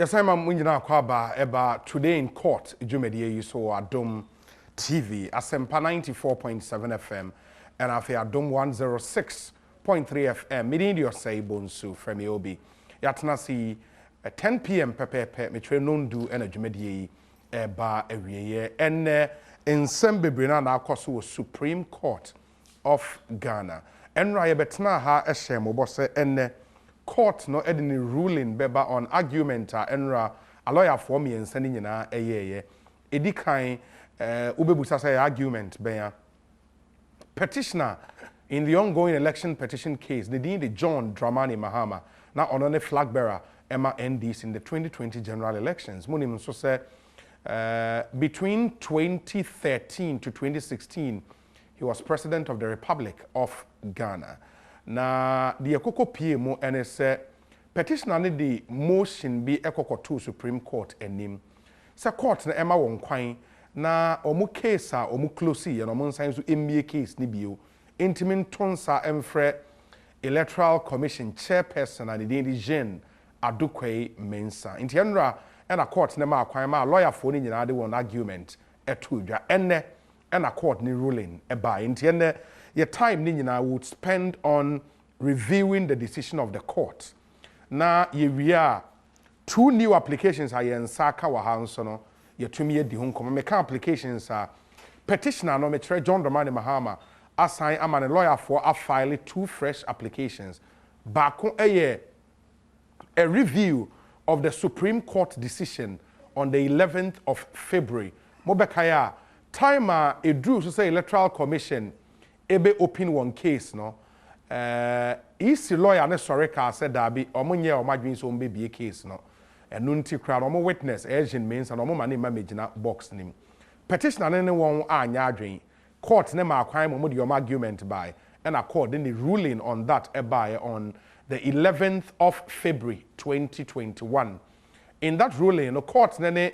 Yes, I'm Munjina Kwaba eba today in court. Jumedie you saw Adom TV, Asempa 94.7 FM, and Afe Adom 106.3 FM. Midi your say bonsu from Obi. Yatna si 10 p.m. pepe metre nondu and a Jumedie eba ewiye. And in Sembebrina na koso Supreme Court of Ghana. And Raya betna ha eshem obose enne court no edini ruling beba on argument enra a lawyer for me and sending na eyeye edi kan ubebusa say argument beya petitioner in the ongoing election petition case the John Dramani Mahama na onone flag bearer Emma NDC in the 2020 general elections munim so say between 2013 to 2016 he was president of the Republic of Ghana. Na the ekoko PMO and say petitioner ne the motion be ekoko to Supreme Court enim. Say court na ema won kwan na omu case a omu close ye no mon san so emie case ni bio. Intimin tonsa emfre Electoral Commission chairperson and the Jean Adokwe Mensa. Inti enra na court na ma kwan ma lawyer for ni nyina de won argument etudwa enne na court ni ruling eba. Inti enne your time Nina would spend on reviewing the decision of the court. Now we are two new applications are in Saka Wahansono, your 2 year di home come applications are petitioner no metre John Dramani Mahama assign a man a lawyer for a file 2 fresh applications. Back on a review of the Supreme Court decision on the 11th of February. Mobekaya time a drew to say Electoral Commission ebe open one case no EC lawyer ne soreka said that be omonye omadwin so be case no enu nti kra no witness agent means and omo mane ma megina box nim petitioner ne won anya adwen court ne ma kwan mo de argument by and according the ruling on that by on the 11th of February 2021 in that ruling the court ne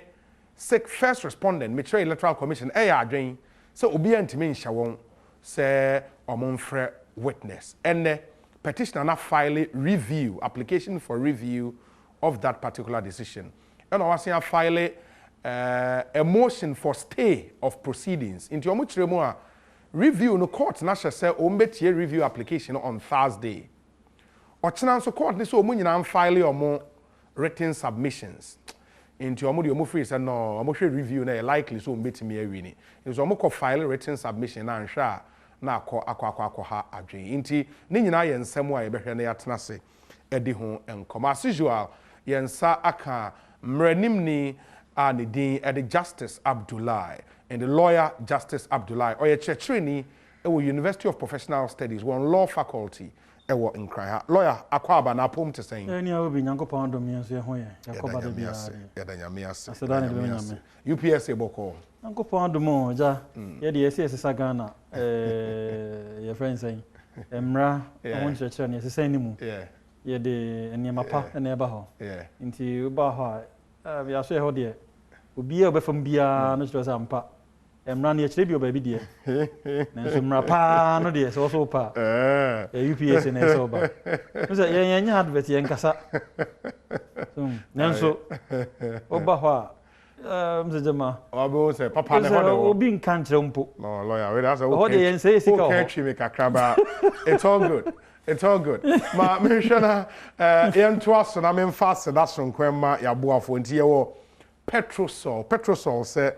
sick first respondent Metro Electoral Commission adwen so obi antimi nsha won say omonfre witness and the petitioner na file review application for review of that particular decision and I was saying file a motion for stay of proceedings into omuchiremu review no court na say ombetie review application on Thursday ochina so court ni so omunyina file omo written submissions into omo free say no omo review na likely so ombetimi awini so omo file written submission na nhwa na akọ ha adwen inti ne nyina ye nsem a ye behwe na yatena se edi ho enkom as usual ye nsa aka mranimni ne din the Justice Abdullahi and the lawyer Justice Abdullahi oye chechireni ewo University of Professional Studies one law faculty ewo nkran lawyer akwaba na apom te sen eni a obi nyankopon adom ye so ye ho ye yakoba de bia ya da nyame ase UPS eboko nyankopon adom ja ye de ese sesa Ghana ye friends say emra won church ne sesa ni mu ye de eniema pa na eba ho nti uba ho a ya so ye ho de obi e obefam bia no chiro sa mpa emra ne chire bi oba bi de na so mra pa no de so pa UPS na so ba so ye nya advert ye nkasa so nanso oba ho mzejema obo say papa ne ho obi nkan kire mpo no lawyer we that's okay ho de yen say sika ho okay me kakraba it's all good ma me hwana yen to aso na me fast that so nkwema ya boafo nti ye wo petrosol say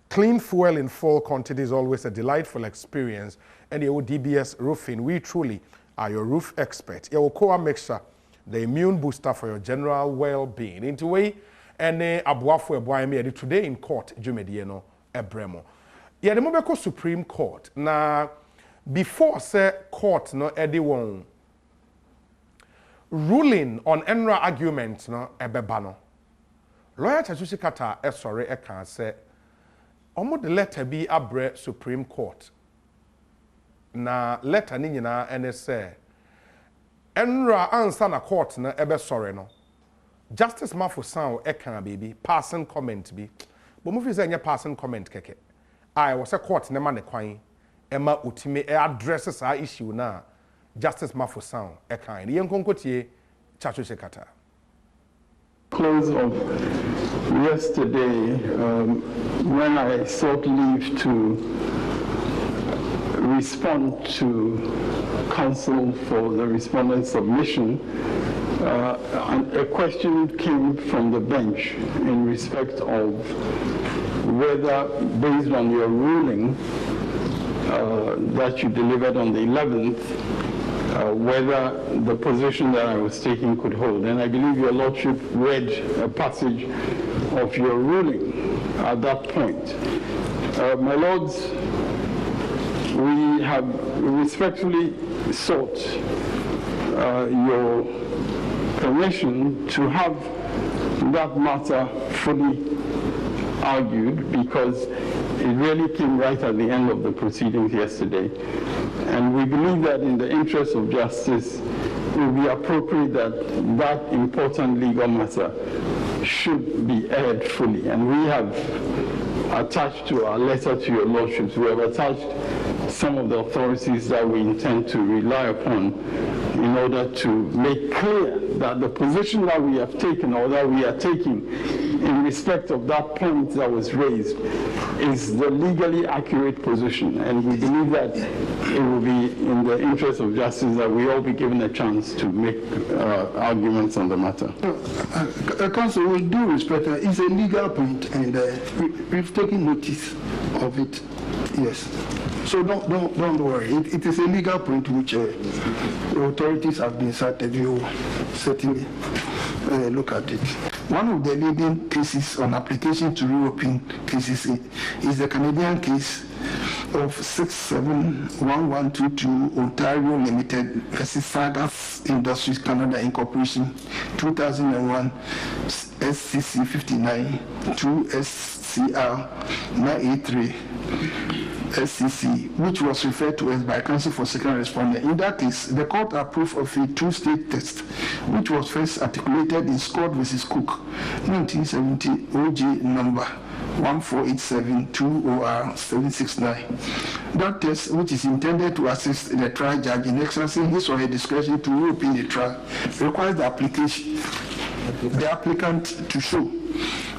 clean fuel in full quantity is always a delightful experience and your DBS roofing we truly are your roof expert your coa mixture the immune booster for your general well-being into way and abuafo eboa me today in court jumedie no ebremo ye de mobeko Supreme Court na before say court no edi won ruling on enra argument no ebeba no lawyer Chachusi Kata esore eka say omo the letter be abre Supreme Court na letter ni nyina ene say enra answer na court na ebe sore no Justice Mafusan eka baby passing comment bi but mo fi say nya passing comment keke I was a court ne ma ne kwan ema utime address sa issue na Justice Mafusan eka ni yenkonkotie Chachusi Kata close of yesterday, when I sought leave to respond to counsel for the respondent's submission, a question came from the bench in respect of whether, based on your ruling that you delivered on the 11th, whether the position that I was taking could hold. And I believe your Lordship read a passage of your ruling at that point. My Lords, we have respectfully sought your permission to have that matter fully argued, because it really came right at the end of the proceedings yesterday. And we believe that in the interest of justice, it will be appropriate that that important legal matter should be aired fully. And we have attached to our letter to your Lordships, we have attached some of the authorities that we intend to rely upon in order to make clear that the position that we have taken, or that we are taking in respect of that point that was raised, is the legally accurate position. And we believe that it will be in the interest of justice that we all be given a chance to make arguments on the matter. Counsel, with due respect, it's a legal point, and we've taken notice of it. Yes. So don't worry. It is a legal point which the authorities have been cited. You certainly look at it. One of the leading cases on application to reopen cases is the Canadian case of 671122 Ontario Limited versus Sagas Industries Canada Incorporation, 2001 SCC 59 2 SCR 983 SCC, which was referred to as by counsel for second respondent. In that case, the court approved of a two-stage test, which was first articulated in Scott versus Cook, 1970 OG number 14872OR769. That test, which is intended to assist the trial judge in exercising his or her discretion to reopen the trial, requires the applicant to show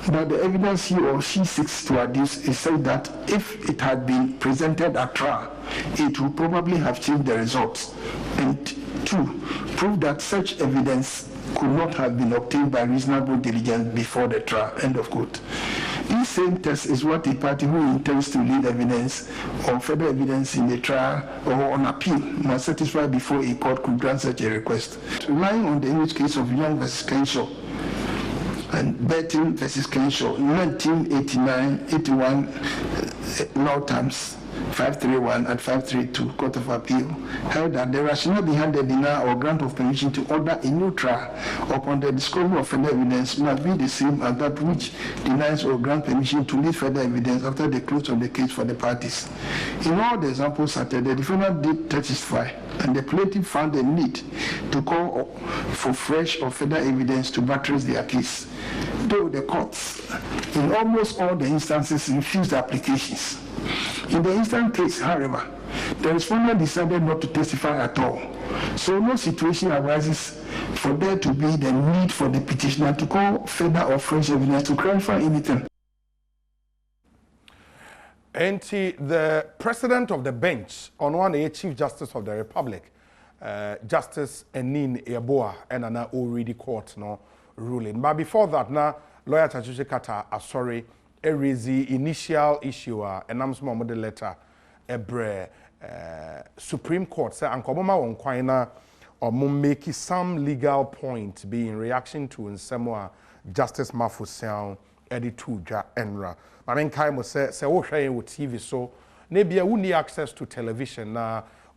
that the evidence he or she seeks to adduce is said that if it had been presented at trial, it would probably have changed the results. And two, prove that such evidence could not have been obtained by reasonable diligence before the trial. End of quote. This same test is what a party who intends to lead evidence or further evidence in the trial or on appeal must satisfy before a court could grant such a request. Relying on the English case of Young versus Kenshaw and Burton versus Kenshaw, 1989-81 law terms 531 and 532 Court of Appeal, held that the rationale behind the denial or grant of permission to order a new trial upon the discovery of further evidence must be the same as that which denies or grants permission to lead further evidence after the close of the case for the parties. In all the examples cited, the defendant did testify, and the plaintiff found the need to call for fresh or further evidence to buttress their case, though the courts, in almost all the instances, refused applications. In the instant case, however, the respondent decided not to testify at all. So no situation arises for there to be the need for the petitioner to call further or fresh evidence to clarify anything. And the president of the bench, on one day, Chief Justice of the Republic, Justice Enin Yeboah, and an already court no ruling. But before that, now, lawyer Chachuche Kata, sorry, a initial issue, and I'm small model letter, Supreme Court say Ankoboma on Quina or make some legal point be in reaction to in Samoa Justice Mafusian Editu Ja Enra. But then Kaimo say oh share with TV so maybe who need access to television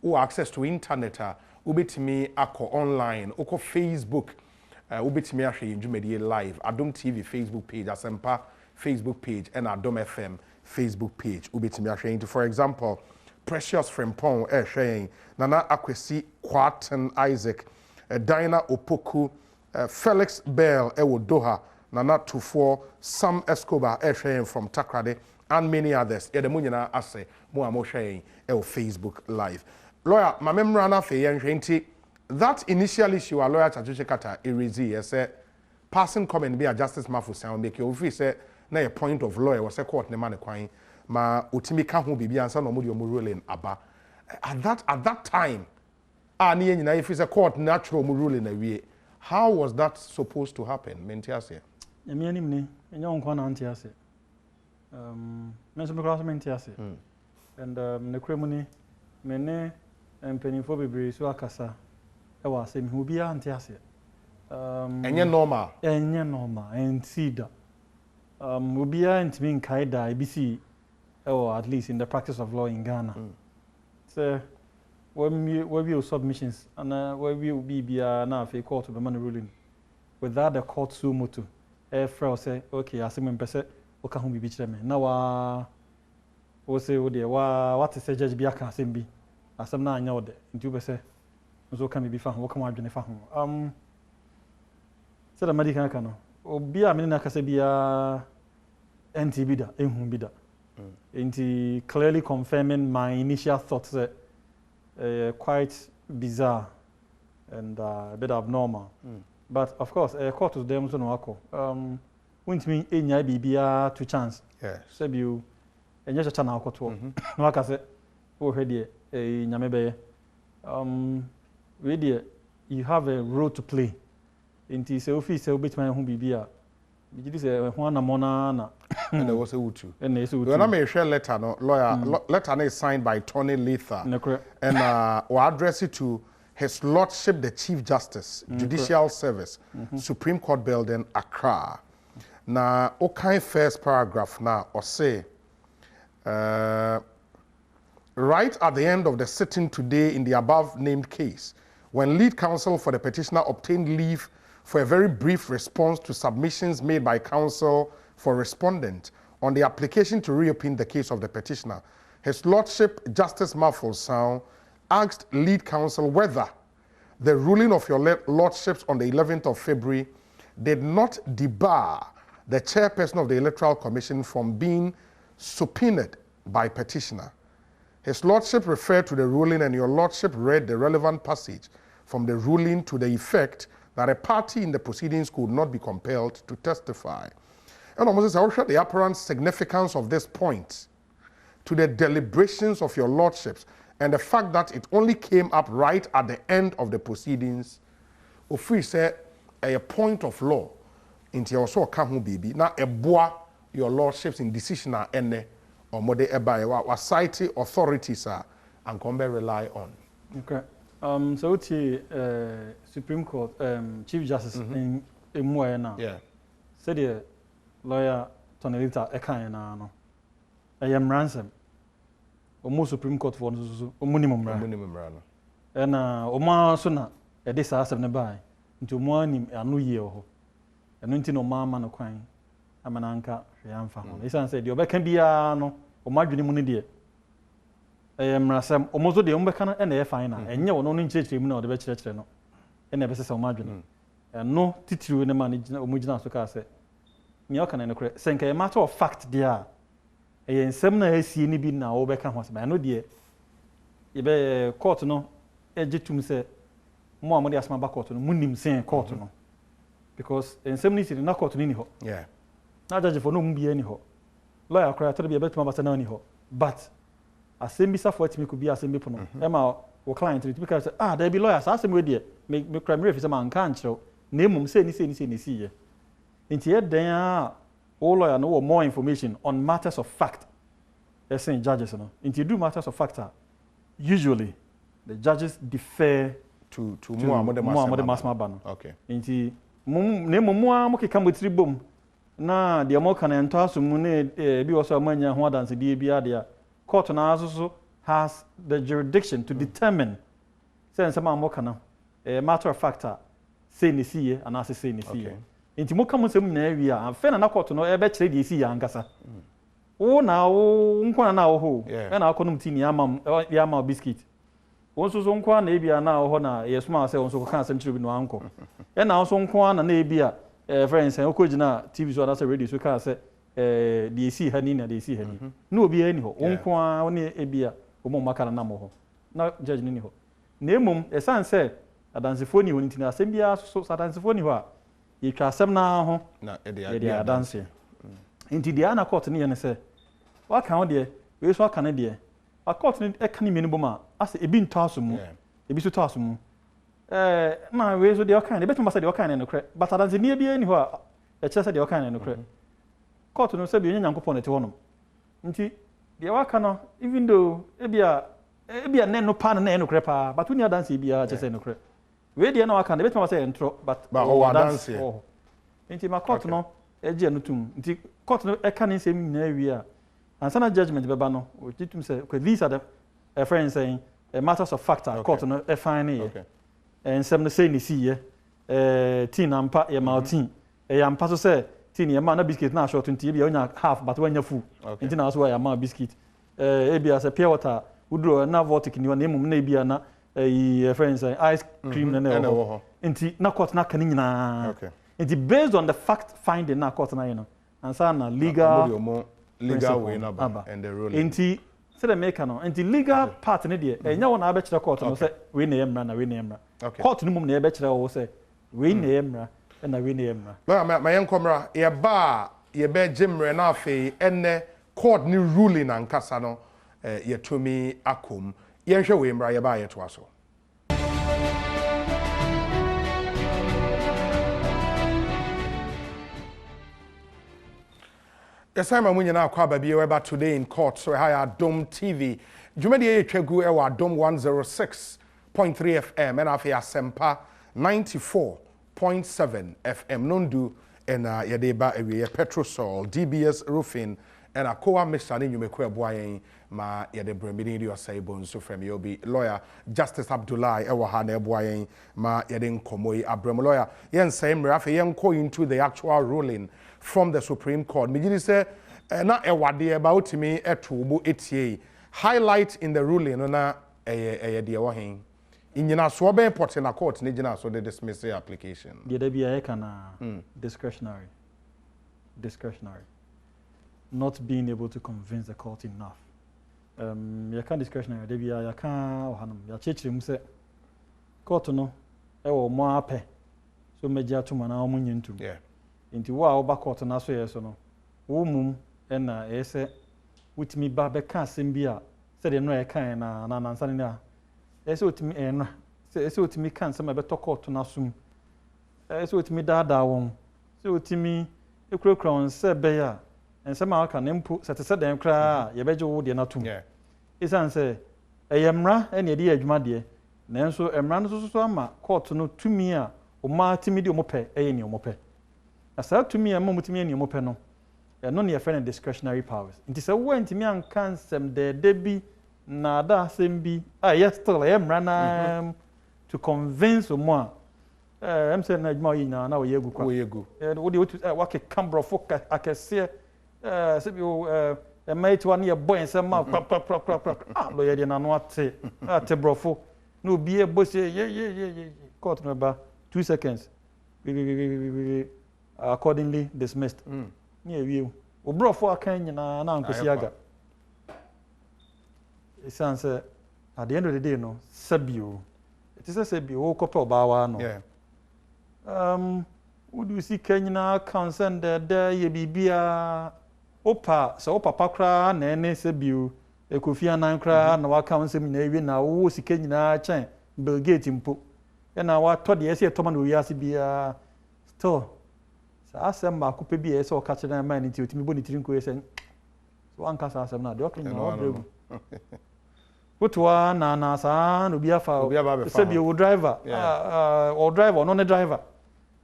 who access to internet ubitimi ako online oko Facebook ubitimi ahwe Jumedie live Adom TV Facebook page Asempa Facebook page and Adom FM Facebook page ubitimi ahwe into, for example, Precious Frimpong sharing Nana Akwesi Kwaten Isaac Dinah Opoku Felix Bell Ewo Doha Nana Tufo Sam Escobar sharing from Takrade and many others. The munyana ase mo amo sharing Facebook live. Lawyer, my memory na fe yen that initial issue a lawyer Chachuche Kata erezi say passing comment be a justice mafu sound make you feel say na a point of law was a court ne man kwan ma otimi ka ho bibia ansa no mo de o ruling aba at that time ani nyina if a court natural mo ruling awie how was that supposed to happen mentiase emi anim ni enya onko na antiase menso me class mentiase and ne kremuni me ne empenifo bebre so akasa e wa se mi obia antiase enye normal and see that obia ntimi nkai da ibc or at least in the practice of law in Ghana so when we submissions and where we will be na fe court of the money ruling without the court sumo to frail say okay asem mpese o ka hu bibi kire me na wa o say o de wa what is judge bi aka asem bi asem na anya o de nti o be say nso ka me bi fa ho ka mo adwene fa ho say the medical ka no obi a me na kasa bia NTB da ehun bi da nti clearly confirming my initial thoughts that quite bizarre and a bit abnormal but of course court to them so no akọ won't mean enya bibia to chance yes say you enya cha na akoto no aka say o hwe de nyame be we there you have a role to play nti say office say obetman hu bibia bigidi say ho na mona na and there was a utu and there is utu when I may share letter no lawyer letter is signed by Tony Letha and we address it to His Lordship the Chief Justice Judicial Service Supreme Court Building Accra na okay first paragraph now or say right at the end of the sitting today in the above named case when lead counsel for the petitioner obtained leave for a very brief response to submissions made by counsel for respondent on the application to reopen the case of the petitioner. His Lordship Justice Muffles Sound asked lead counsel whether the ruling of your lordships on the 11th of February did not debar the chairperson of the Electoral Commission from being subpoenaed by petitioner. His Lordship referred to the ruling and your Lordship read the relevant passage from the ruling to the effect that a party in the proceedings could not be compelled to testify. And almost also the apparent significance of this point to the deliberations of your lordships and the fact that it only came up right at the end of the proceedings. If we say a point of law, into your so come baby, now a boa your lordships in decision are any or more what society authorities are and can be rely on. Okay. So the Supreme Court Chief Justice in Moya now. Yeah. Said the lawyer Tony Letha eka na no. I am ransom. Omo Supreme Court for minimum ra. Minimum ra no. And omo so na e dey sa asem ne bai. Nti omo anim anu ye ho. Eno nti no ma no kwan. Amananka hwe amfa ho. Isan say the obeka bia no omo adwene mu ne de mrasam omozo de ombeka na na e fine na enye wono no nchechire mu na ode be chire no na be sese omadwene no titiri ne ma ne omugina so ka se me o kana ne kure senka e matter of fact dia e ensem na asie ni bi na obeka ho se no de e be court no ejitum se mo amode asma ba court no munim sen court no because ensem ni siri na court ni ho yeah na judge for no mu bi ani ho lawyer kura to be betuma basa na ni ho but asem bisa for atimi ko bi asem bi pono ema wo client ri because there be lawyers asem we dey me kra me refise man kan kiro na emum say ni see ye nti ye den a all lawyer no more information on matters of fact saying judges no nti do matters of fact usually the judges defer to Muhammad Masma Bano okay nti ne mo akeka motiri bom na de mo kan ento asum ne bi wo so amanya ho adanse die bi ade court now also has the jurisdiction to determine sense am kana matter of fact say ni see and as say ni see nti mo kam sem na wi a fe na court no e be kire de see ya ngasa wo na wo nkwa na wo ho e na akonum ti ni ama biscuit wo so nkwa na e bia na wo ho na yesuma say wo so kan asem kire bi no anko e na wo so nkwa na e bia friends en okojina TV so na say radio so ka say the EC hani na the EC hani no obi ani ho wonko a woni ebia omo makara na mo ho na judge ni ho na emum esan say adansefo ni ho ntina asem bia so adansefo ni ho a ye twa asem na ho na ye de adanse nti de ana court ne ye ne se wa kan ho de we so aka ne de a court ne e kan mi ne boma ase ebi nto asomu ebi so to asomu na we so de okan de betima say de okan ne no kre but adanse ne bia ni ho a e kire say de okan ne no kre court no say bi nyankopon ne te honom nti de waka no even though ebia ne no pa na no kre pa but uni adanse bia kire say no kre we de na waka de betima say entro but adanse nti ma court no eje no tum nti court no e kan nsem nyina wi a ansana judgment beba no o titum say these are the friends saying matters of fact court no e fine ye ensem no say ni si ye tin ampa ye maltin e ampa so say tin ye ma na biscuit na short nti bia onya half but onya full nti na so ya ma biscuit e bia say pure water udro na vortic ni na emum na bia na friends saying ice cream na na ho nti na court na kan nyina nti based on the fact finding na court na you know ansana legal way na ba and the ruling nti say the maker no nti legal part ne de enya wona abekire court no say we na yemra na we na yemra court no mum na ebekire wo say we na yemra na we na yemra ma yenkomra ye ba ye be jemre na afi enne court ni ruling ankasa no ye tumi akom yenhwe we mra ye ba ye to aso Yes, I'm a winner now. About today in court. So I Adom TV. Jumedi Echegu ewa Adom 106.3 FM and after Asempa 94.7 FM. Nondu and Yadeba area Petrosol, DBS Roofing and a coa mixer in Yumekwe Boyen ma Yade Bremini or Saibon so from Yobi lawyer Justice Abdullah Ewahane Boyen ma Yadin Komoi Abrem lawyer. Yen same Rafi Yen go into the actual ruling from the Supreme Court. Mijini say na ewade about me etubu etie highlight in the ruling na de wahin inyina so be port na court ne gina so the dismiss application. Dey da bia kana discretionary. Not being able to convince the court enough. You can discretionary dey bia you can ohanum ya chechirem say court no e wo mo ape so meji atuma na omunye ntum. Yeah. Inti wa oba court na so yeso no wo mum na ese wutimi ba be ka asem bi a se de no e kan na nansane na ese wutimi na ese wutimi kan se ma be to court na sum ese wutimi daada won se wutimi ekrokra on se be ya ense ma aka na mpo se te se den kra ye beje wo de na tum isan se eyemra ene de adwuma de na enso emra no so ama court no tumi a o ma timi de o mo pe eye ni o mo pe asa tumi a mo mutimi ene o mo pe no no ne friend discretionary powers nti se wo ntimi anka nsem de bi na da asem bi yes still emra na to convince omo em say na adwuma yi na wo yegu kwa wo yegu wo de wo ke cambro fo akese se bi e mate one ye boy nsem ma lo ye de na no ate brofo no bi e bo se ye court no ba 2 seconds accordingly dismissed ni ewie o brofo akan nyina na ankosi aga isanse at the end of the day no sabio it is sabio o kopa obawa no would see Kenya concern the ye bibia opa so papa kra na ene sabio ekofi anan kra na waka nsem na ewie na wo sika nyina chen Bill Gates mpo na wa to de ese to ma no wiase bia still asem ma ko pe bi ese o ka kire man nti otimi bo ni tirinko ese so anka sa asem na de okenya na obregu wotwa na sa no bi afa se bi o driver or driver no ne driver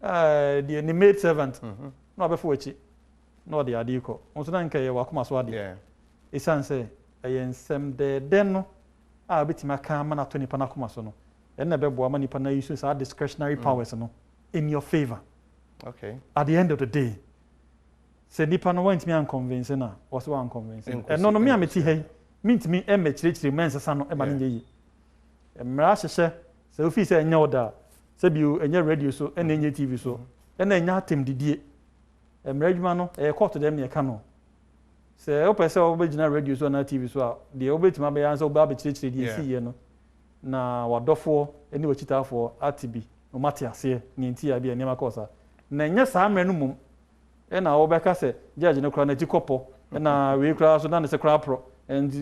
the maid servant no abefo echi no de ade ko onso na nka ye wa kuma so ade isan se ensem de no a betima ka ma na to nipa na kuma so no en na bebo ma nipa na use sa discretionary powers no in your favor. Okay. At the end of the day, say nipa no want me unconvincing na, was so unconvincing. No me ameti hey, mean to me e me chire men sesa no e ma ne yi. Mra hye say ofi say enya oda, say bi enya radio so e na enya TV so, e na enya atem didie. Mra adwuma no e court dem ye ka no. Say o pese o be gina radio so na TV so a, de o betima be answer o ba be chire die si ye no. Na wadofo eni wachitafo atibi no mate ase ni ntia bia nema kosa na nya saa mre no mum e na wo beka se judge no kra na tikopo e na we kra so na se kra pro and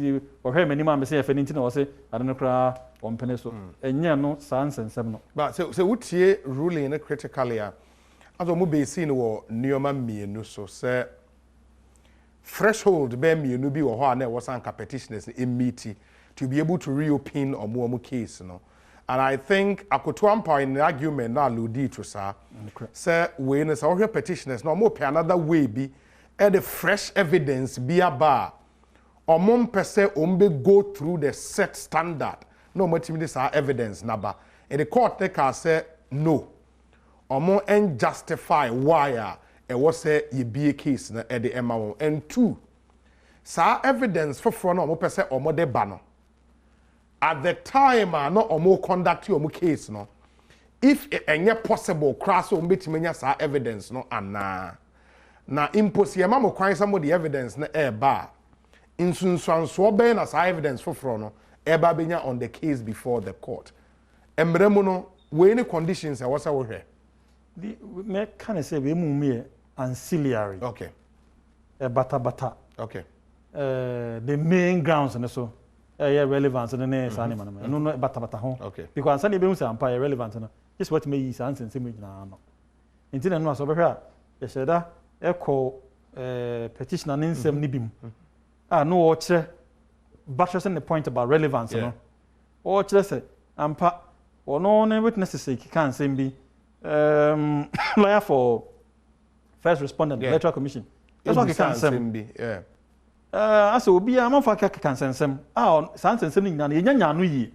wo hwe mani ma me se efe nti na wo se ade no kra ompene so enya no saa nsensem no but so wotie ruling no critically as mo be seen wo nioma mienu so say threshold be mienu bi wo ho na wo san petitioners meet to be able to reopen omo case no. And I think Akotuampa in the argument na allude to sir say we no say we petitioners no more pay another way be the fresh evidence be aba omo pese ombe go through the set standard no matimi this evidence naba in the court they can say no omo and justify why e was say ye be a case na e the emma and two sa evidence for no omo pese omo de ba no at the time no omo conduct your case no if enye possible cross o betimenya sa evidence no ana na impossible ma mo kwan some the evidence na e ba insunsuanso be na sa evidence for no e ba benya on the case before the court emremu no we any conditions e wasa wo hwe the me can say we mu me ancillary okay bata okay the main grounds and so relevance and then animal no bata ho okay because say be hu say ampa relevant no just what me use answer say me na no intina no so be hwa ye sheda echo petition and nsem ni bim no o kire buttressing the point about relevance no o kire say ampa ono na witnesses say can say be lawyer for first respondent electoral commission that's what can say yeah asa obi a manfa ka kansensem sansensem ni nyina yenya no yi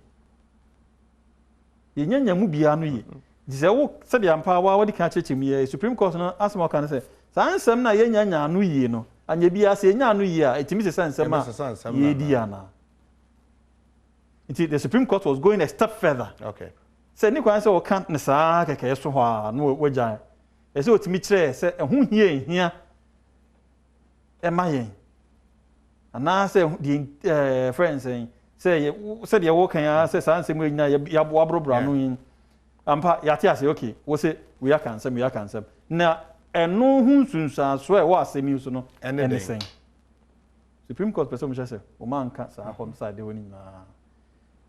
yenya mu bia no yi dise wo se de ampa wa wodi ka chechim ye Supreme Court no asema kan say sansem na yenya no yi no anya bia se yenya no yi a etimi se sansem a ye di ana the Supreme Court was going a step further okay say ni kwan say o kan ne saa keke so ho a no wogyan e se otimi kire se ehu hia emayen ana say the friends say said you work can say sanse mu nyina ya bo abrobra no yin ampa ya ti ase okay wo say we can some na eno hu sunsan so e wo asemi so no anything Supreme Court person say o man ka sa home side de woni na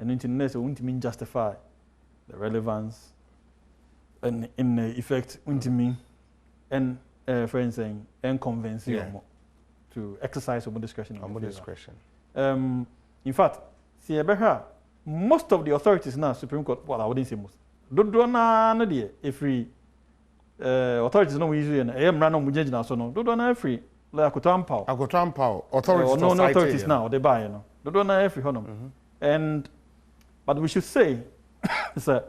eno ntin say untimi justify the relevance and in the effect untimi and friends saying and convince you to exercise own discretion. In fact, see most of the authorities now, Supreme Court, well, I wouldn't say most. Do na no dey free authorities no usually and random mujeji na so no. Do na free like Akotuampa authorities no authorities now they buy no. Do na free honum. And but we should say so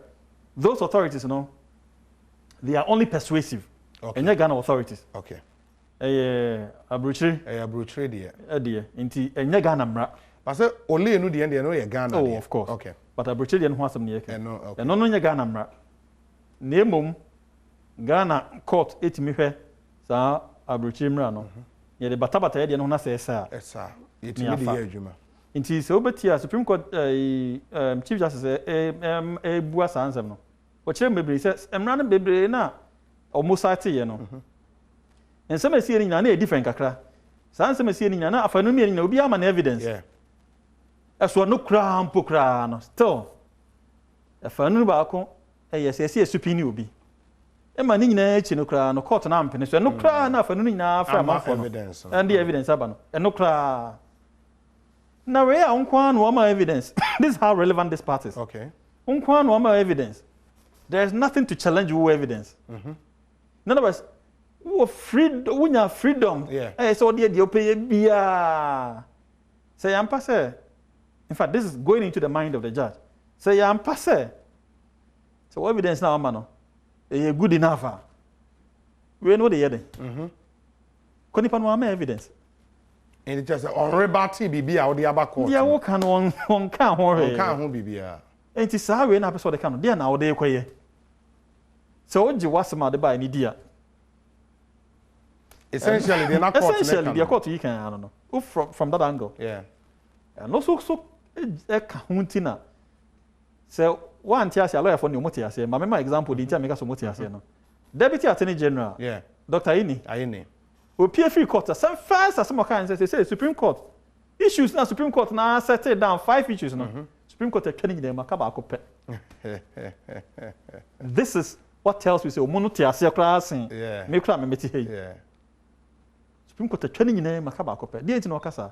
those authorities they are only persuasive. Okay. And Ghana authorities. Okay. Abrochire there. Inti enye Ghana mra. But say only enu the no ye Ghana. Oh, of course. Okay. But Abrochire dey ho asem ne yake. Okay. No nye Ghana mra. Na emom Ghana court etimi hwe sa Abrochire mra no. Ye de batabata ye de no na se esa. Esa. Yetimi de ye adwuma. Inti se obetia Supreme Court Chief Justice bua sa ansem no. O kire mebre se emra no bebre na almost ye no. And some see in a different kakra. Some see in a phenomenon will be an evidence. Yeah. As one no crown pocrano. Still, a phenomenon balcon, yes, I see a supini will be. A man in a chino crown, no cotton ampin, so no crown of phenomenon from evidence. And the evidence, and no crown. Now, we are on one more evidence. This is how relevant this part is. Okay. On one more evidence. There is nothing to challenge your evidence. In other words, freedom. Yeah. So the pay bia. Say I'm passe. In fact, this is going into the mind of the judge. Say I'm passe. So what evidence now, mano? Good enough. We know the heading. Konipa no am evidence. And it just on rebati bibia or the other court. Yeah, what can one can ho bibia. And it is how we na person the can. There now dey kwaye. So what you was ma dey buy ni dia. Essentially, they're not court. Essentially, they're court. You can, I don't know. From that angle. Yeah. And also, huntina. So, one tiasi a lawyer for new motiasi. My example, the time make us motiasi. No. Deputy Attorney General. Yeah. Dr. Ayini. We PFE court. Some first as some kind say Supreme Court issues now. Supreme Court now set it down 5 issues. No. Supreme Court are turning them a This is what tells me say omono ase class. Yeah. Me kra me meti hey. Yeah. Supreme Court are turning them a kabakope. Dey no kasa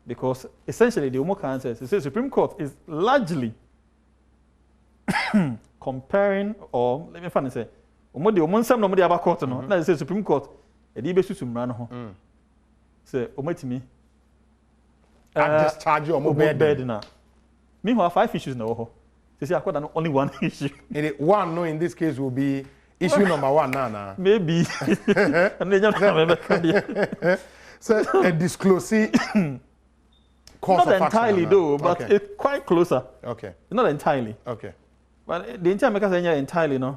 because essentially the omo can say Supreme Court is largely comparing or let me find say omo de omo nsam no mo de aba court no na say Supreme Court e dey be susumra no ho say omo timi discharge omo bed na meanwhile 5 issues na ho say akoda no only one issue one no in this case will be issue number 1 na maybe and then so a disclosing cause not of entirely action, though but okay. it's quite closer. Okay. Not entirely. Okay. But the entire make us entirely no.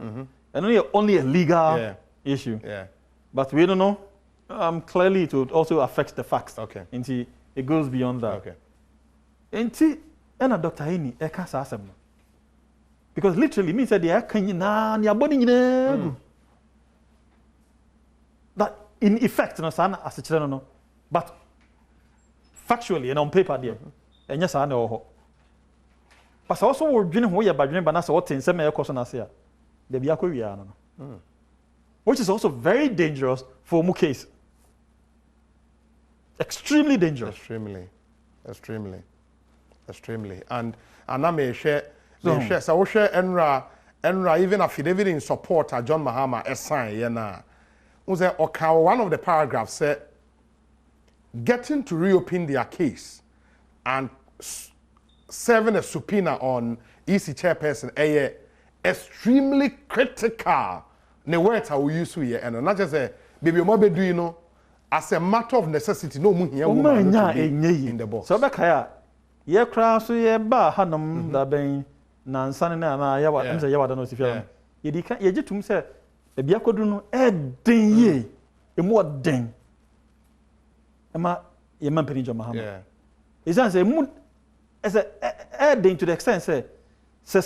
And only a legal issue. Yeah. But we don't know. Clearly it would also affect the facts. Okay. Until it goes beyond that. Okay. Until and Dr. Hini can't ask them. Because literally means that they are your body that in effect no sana as a children no. But factually and on paper there. And yes I know. But also we're doing who you're badgering but that's what in some question I say. They be which is also very dangerous for a case. Extremely dangerous. Extremely. And I may share so we share Enra even affidavit in support of John Mahama assign yana. One of the paragraphs said getting to reopen their case and serving a subpoena on EC chairperson extremely critical. The words I will use here and not just say baby mo be do you know as a matter of necessity no mu here woman in the box. So bakaya ye kra so ye ba hanom da ben na nsane na ya wa say ya wa da no sifia ye di ka ye gitum say e bia kodu no e den ye e mo den e ma ye man pani John Mahama. Yeah. Is that say mu as a den to the extent say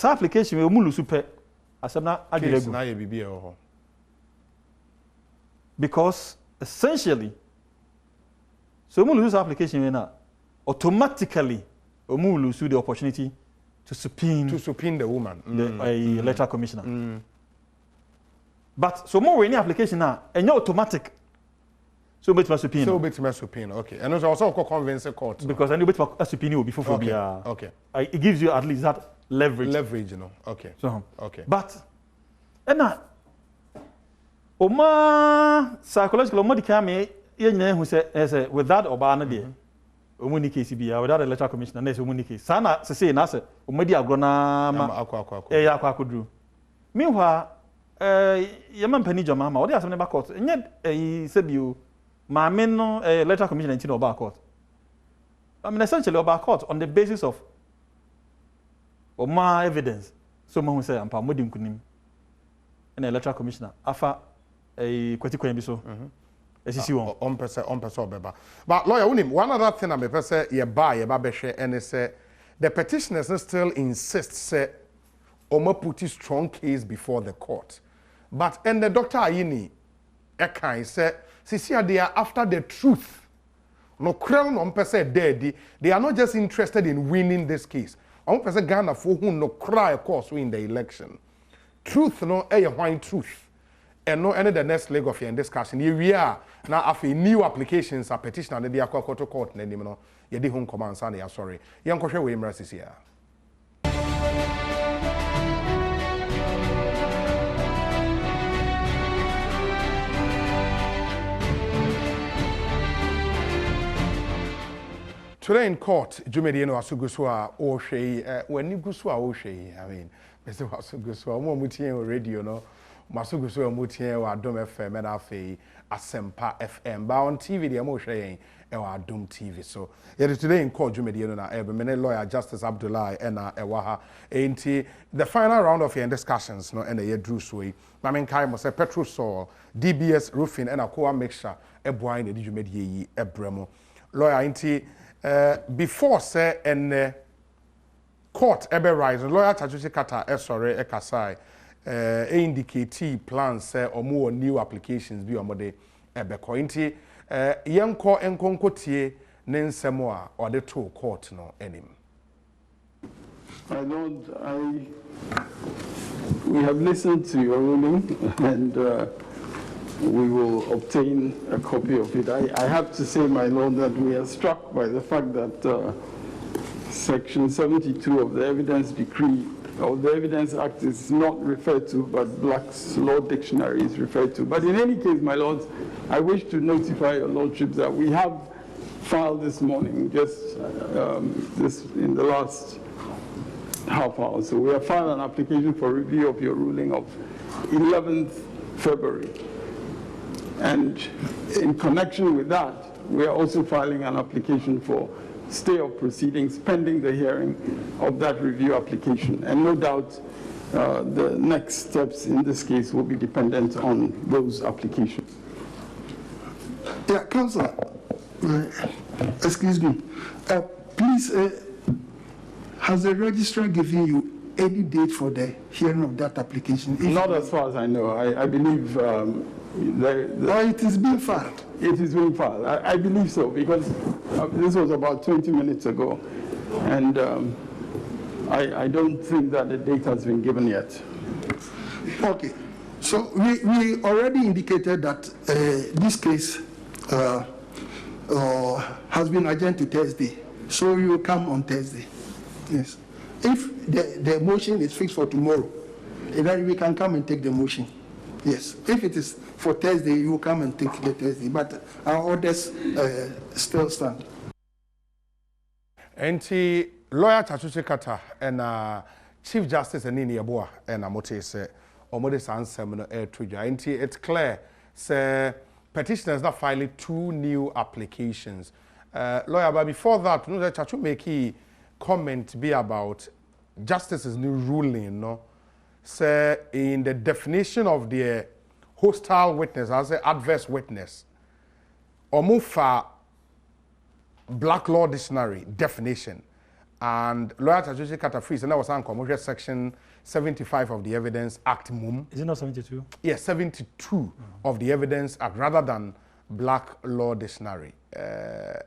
application we mu lu super asem case na ye bibia ho. Because essentially, so we lose application now, automatically we lose the opportunity to subpoena the woman, the electoral commissioner. But so more any application now, and you're automatic. So bet my subpoena. So bet my subpoena, okay. And also convince the court. Because any bet my subpoena will be for okay. It gives you at least that leverage. Leverage, you know. Okay. So okay. But and now. Oma psychological oma dikame ye nyina hu say with that oba na de omu ni case bia with that electoral commissioner na say omu ni case sana say na say omu di agro na ma ya akwaduru meanwhile ye man pani John Mahama o de asem ne ba court nye say bio ma me no electoral commissioner nti no ba court. I mean essentially oba court on the basis of oma evidence so ma hu say ampa modi nkunim na electoral commissioner afa kwati bi so esisi won on person obeba but lawyer unim one other thing I may say ye ba be hwe and say the petitioners still insist say omo put a strong case before the court but and the Dr. Ayini can say they are after the truth no crown on person dead they are not just interested in winning this case on person Ghana for who no cry of course win the election truth no wine truth and no any the next leg of your discussion we are now after new applications a petition and they are called to court na no ye di home command say ya sorry yan ko hwe we mra sisi ya today in court jumedi no asuguso a o hwe wani guso a o hwe I mean bese asuguso mo mutie radio no masuguso mutie wa Adom FM na afei Asempa FM ba on TV de mo hwe yen e wa Adom TV so yet today in court jumedi no na mene lawyer Justice Abdullahi na ewaha enti the final round of your discussions no and ye drew so yi na men kai mo say petrol soil DBS roofing and aqua mixture e boy na di jumedi yi ebremo lawyer enti before say and court ebe rise lawyer Chachuchi Kata sorry kasai indicate plans say or more new applications bi omode ebeko nti yenko enkonkotie ne nsemo a ode to court no enim. We have listened to your ruling and we will obtain a copy of it. I have to say, my Lord, that we are struck by the fact that Section 72 of the Evidence Decree or the Evidence Act is not referred to, but Black's Law Dictionary is referred to. But in any case, my Lord, I wish to notify your Lordship that we have filed this morning, just in the last half hour. So we have filed an application for review of your ruling of 11th February. And in connection with that, we are also filing an application for stay of proceedings pending the hearing of that review application. And no doubt the next steps in this case will be dependent on those applications. Yeah, Councillor, excuse me. Please, has the registrar given you any date for the hearing of that application? Not as far as I know. I believe it is being filed. It is being filed. I believe so, because this was about 20 minutes ago, and I don't think that the date has been given yet. Okay. So we already indicated that this case has been adjourned to Thursday. So you will come on Thursday. Yes. If the motion is fixed for tomorrow, then we can come and take the motion. Yes. If it is for Thursday, you will come and take the Thursday. But our orders still stand. Enti lawyer Chachuche Kata and Chief Justice Anini Yeboah and Amote say omode sansem no toja. Enti it's clear say petitioners not filing 2 new applications. Lawyer, but before that, no Chachu make comment be about Justice's new ruling, no? Say in the definition of the hostile witness, I say adverse witness, or move for Black Law Dictionary definition, and lawyer Chachuche Katafris, and that was on commercial section 75 of the Evidence Act. Is it not 72? Yes, 72 of the Evidence Act, rather than Black Law Dictionary. Here.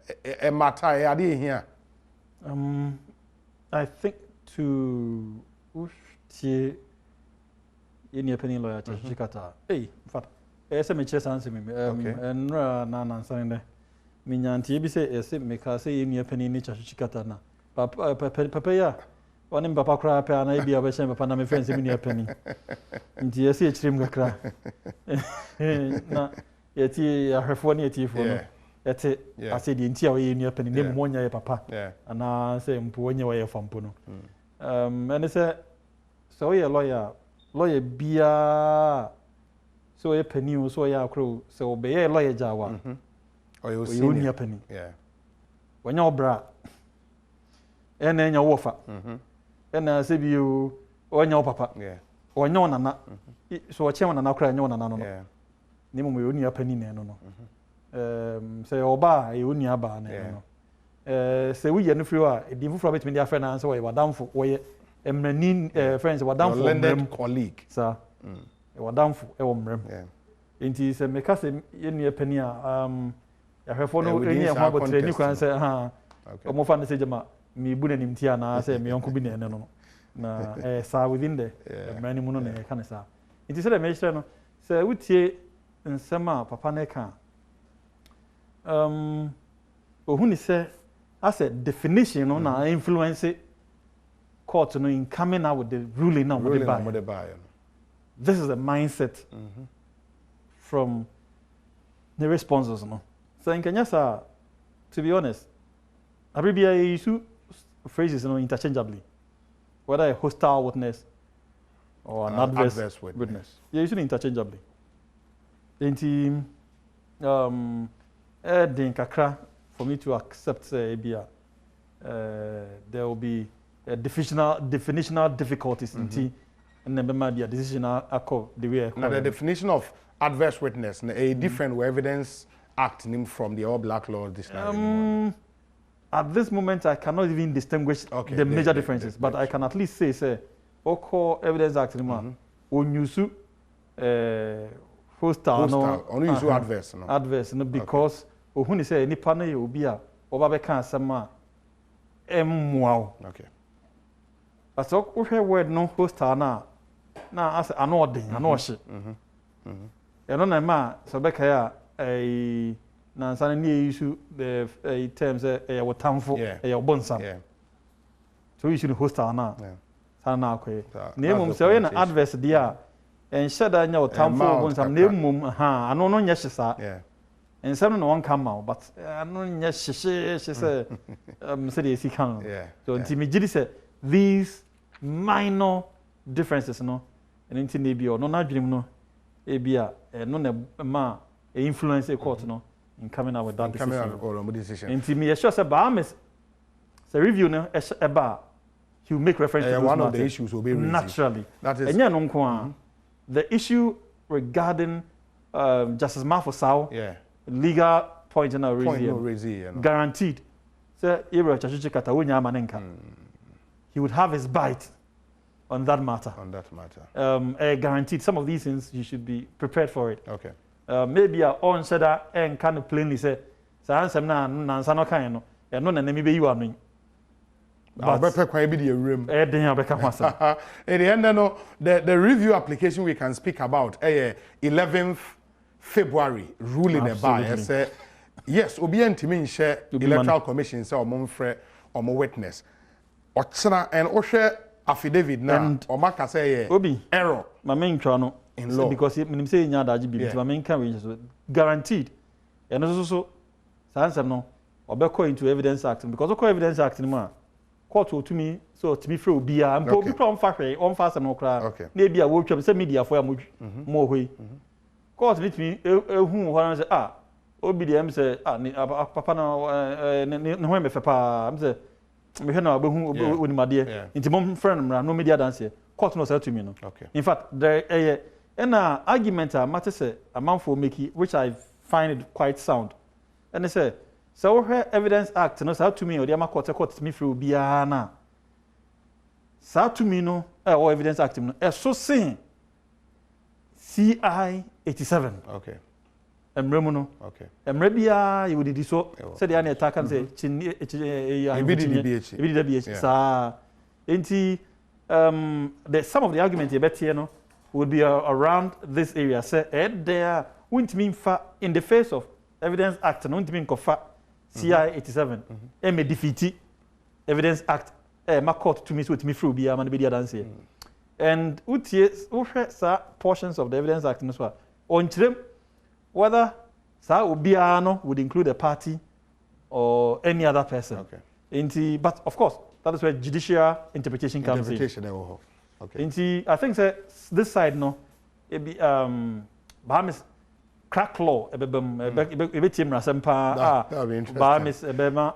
I think to any opinion lawyer Chikata. Hey, in fact, SMHS answer me. And Nana Sande. Minyanti be say, yes, make us say any opinion in Chikata na. Papa, ya. One in Papa cry, and I be a shame upon my friends in your penny. And yes, it's him cry. Yet her phone yet for. That's it. I said the interior in your penny, name one year, Papa. And I say, Mpuanya way from Puno. And they said, so a lawyer bia so a penny, so a crew, so be a lawyer Jawa. Or you see your penny. When you're bra, and then your wafer. And I say you, or your papa. Or your nana. So a chairman and I'll cry, no, no. Name we only a penny, no. Say oba e unia ba na no say we yenu friwa e di fufura between their friend and so we wadam fo we emranin friends wadam fo lended colleague sir e wadam fo e wo mrem enti say me ka say yenu e pani a ya hwefo no eni e ho abotre ni kwan say ha omo fa na say jama mi bu na nim tia na say me yonko bi na ene no na sa within the emranin mu no na e ka na sa enti say me hire no say wutie nsema papa na ka who say as a definition on our influence court in coming out with the ruling now. This is the mindset from the responses. No? So in Kenya, to be honest, Arabia issue phrases interchangeably, whether a hostile witness or an adverse witness. Yeah, use it interchangeably. For me to accept there will be definitional difficulties and then there might be a decision the way now the definition of adverse witness a different Evidence Act from the All Black Law Dictionary. At this moment I cannot even distinguish the major differences, but I can at least say Oko Evidence Act onyusu hostile no only use adverse no adverse no because ohun say nipa no ye obi a oba be kan asem a emmuawo okay but so hwe word no hostile na as ano odin ano ohye eno na ma so be kai a na nsa na issue the terms wotamfo wobonsam so issue hostile na sana akoye na emum se we na adverse dia en sheda nya wotamfo wobonsam na emum ano no nya hyesa ensem no won come but ano nya hyehye se say the EC can so ntimi gidi say these minor differences no and nti na bi no na dwenem no e bia no na ma influence a court no in coming out with that decision. In me, sure say Bahamas, the review no eba he will make reference to one of the issues will be raised naturally. That is the issue regarding Justice Mafosao, legal point in our raising, guaranteed. Say he would have his bite on that matter. Guaranteed. Some of these things you should be prepared for it. Okay. Maybe on said that and kind of plainly say, "So answer na no kind no, and no na maybe you are me." But be the room. In the end, no, the review application we can speak about 11th February ruling about say yes, obi ntimi share electoral commission say omomfre omo witness. Ochana and ohwe affidavit na omaka say error. My main no in law because menim say nya daji bi but men can we guaranteed and also answer no obeko into evidence act because the evidence act no ma court to me so to be free obi a mpo bi from fa hwe on fa se no kra na bia wo twam say media for am mo hoi court let me ehu ho say obi dem say papa na ne ho me fe pa am say me hwe na obehu onimade nti mom friend mra no media dance court no say to me no in fact there and argument matter say a man for make which I find it quite sound. And they say, so evidence act no say to me or the court me through biana. Sa to me no or evidence act no so saying CI 87. Okay. Emremo no. Okay. Emrebia you would so say the any attack and say BH. Sa enti the some of the argument you bet here no would be around this area. Say, there wouldn't mean in the face of Evidence Act, and wouldn't mean CI 87. May defeat Evidence Act. My court to me with me through be a man be dance here. And portions of the Evidence Act in this one. On them, whether Sa Ubiano would include a party or any other person. Okay. But of course, that is where judicial interpretation comes in. Okay. I think this side no, it be Bahamas crack law ebe team rasempa Bahamas ebema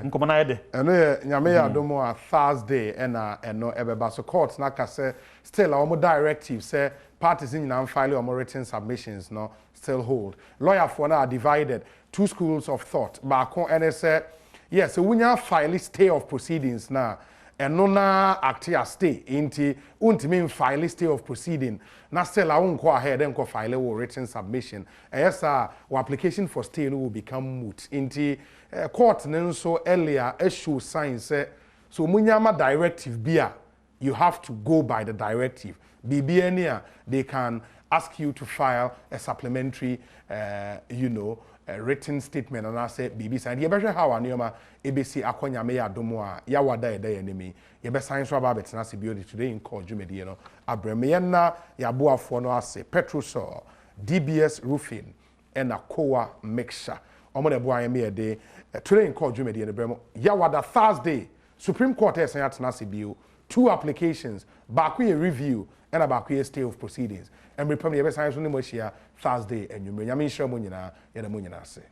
nkomana ede. Eno nyame ya domo a Thursday eno ebeba so court na ka say still our directive say parties in na file our written submissions no still hold. Lawyer for now are divided two schools of thought. Baako ene say yes, so when you file stay of proceedings na and no na actia stay inti untimi file stay of proceeding na still I won't go ahead and go file a written submission yes our application for stay will become moot inti court so earlier issue signs so munyama directive bia you have to go by the directive BBNia they can ask you to file a supplementary written statement and I say BB sign. You better how anioma ABC akonya me Adom a ya wada eda enemy. You be sign so about betena se biodi today in court jumedie no. Abreme na ya boafo no ase Procedural, DBS roofing and a coa mixture. Omo de boa me de today in court jumedie no bremo. Ya wada Thursday Supreme Court esan atena se bio two applications back we review and about a stay of proceedings. And we probably have a science on the Thursday and you may share money na say.